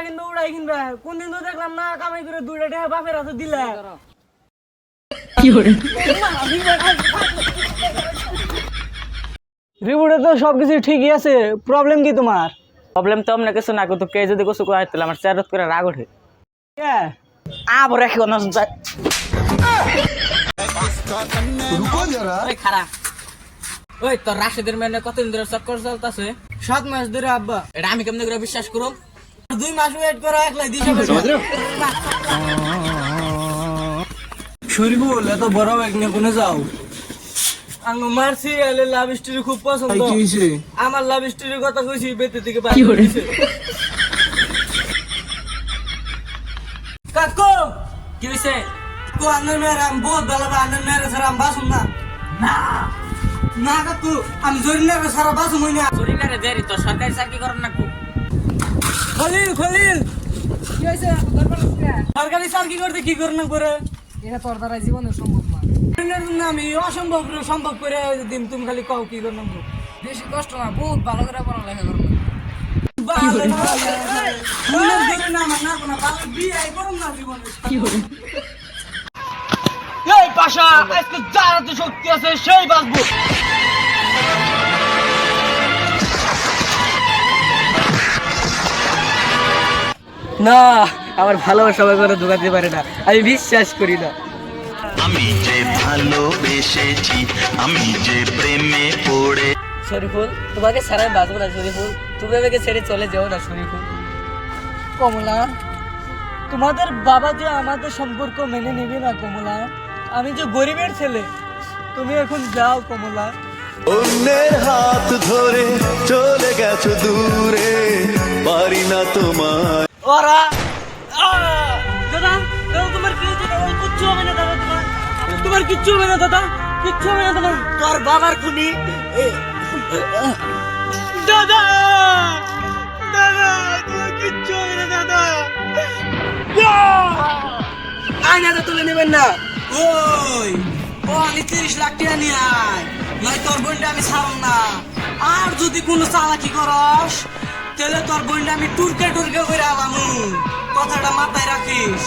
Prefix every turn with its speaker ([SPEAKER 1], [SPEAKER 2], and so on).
[SPEAKER 1] কিন্তু উড়াই কিনবে কোনদিন তো দেখলাম না কামাই করে 2টা টাকা বাপের হাতে দিলে রিপোর্টে তো সবকিছু ঠিকই আছে, প্রবলেম কি তোমার?
[SPEAKER 2] প্রবলেম তো আমরা কিছু না কিন্তু কে যদি কিছু কয় তাহলে আমার চেয়ারত করে রাগ ওঠে।
[SPEAKER 1] কে
[SPEAKER 2] আবার রাখি না খারাপ। ওই তোর রাশেদের মেনে কতদিন ধরে চক্কর চলতেছে?
[SPEAKER 1] 7 মাস ধরে আব্বা।
[SPEAKER 2] এটা আমি কেমনে করে বিশ্বাস করব?
[SPEAKER 1] 2 মাস ওয়েট করা একলাই দিছে শরীফুল এত বড় ব্যাগ নিয়ে কোনে যাও? আঙ্গু মারছি এলে লাভ স্টোরি খুব পছন্দ। কি হইছে? আমার লাভ স্টোরির কথা কইছি বেতে থেকে বাইরে হইছে। কাকু
[SPEAKER 2] কি হইছে?
[SPEAKER 1] কো আন্নার মেয়েরা আমি বহুত ভালো পাই, আন্নার মেয়েরা ছাড়া আমি বাসুম না।
[SPEAKER 2] না
[SPEAKER 1] না কাকু আমি জরিনারে ছাড়া বাসুম হই না।
[SPEAKER 2] জরিনারে দেরি তো সরকারি চাকরি করেন না কো?
[SPEAKER 1] খলিল খলিল
[SPEAKER 3] কি হয়েছে? দরকার আছে?
[SPEAKER 1] সরকারি চাকরি করতে কি করে না করে?
[SPEAKER 3] এটা তোর দ্বারা জীবনে সম্ভব না।
[SPEAKER 1] জরিনার জন্য আমি অসম্ভব সম্ভব করে দিন, তুমি খালি কও কি করে না।
[SPEAKER 3] বেশি কষ্ট না, বহুত ভালো করে পড়ালেখা করো।
[SPEAKER 1] এই পাশা আজকে যার হাতে শক্তি আছে সেই বাঁচবো।
[SPEAKER 2] না আমার ভালোবাসা সবাই করে ঢোকাতে পারে না, আমি বিশ্বাস করি না।
[SPEAKER 4] আমি যে ভালোবেসেছি, আমি যে প্রেমে পড়ে।
[SPEAKER 2] শরীফুল তোমাকে ছাড়া আমি বাঁচবো না। শরীফুল তুমি আমাকে ছেড়ে চলে যাও না শরীফুল।
[SPEAKER 1] কমলা, তোমাদের বাবা যে আমাদের সম্পর্ক মেনে নেবে না কমলা। আমি যে গরিবের ছেলে, তুমি এখন যাও কমলা।
[SPEAKER 4] অন্যের হাত ধরে চলে গেছো দূরে, পারি না তোমায়।
[SPEAKER 1] ওরা দাদা দাদা তোমার কি হয়েছে? কিচ্ছু হবে না দাদা, তোমার কিচ্ছু হবে না দাদা, কিচ্ছু হবে না তোমার। তোর বাবার খুনি দাদা, দাদা তোমার কিচ্ছু হবে না দাদা। আয়নাটা তুলে নেবেন না। ওই ও আমি 30 লাখ টাকা নিয়ে আয়, নয় তোর বোনটা আমি ছাড়ব না। আর যদি কোনো চালাকি করস তাহলে তোর বোনটা আমি টুরকে টুরকে করে আলামু, কথাটা মাথায় রাখিস।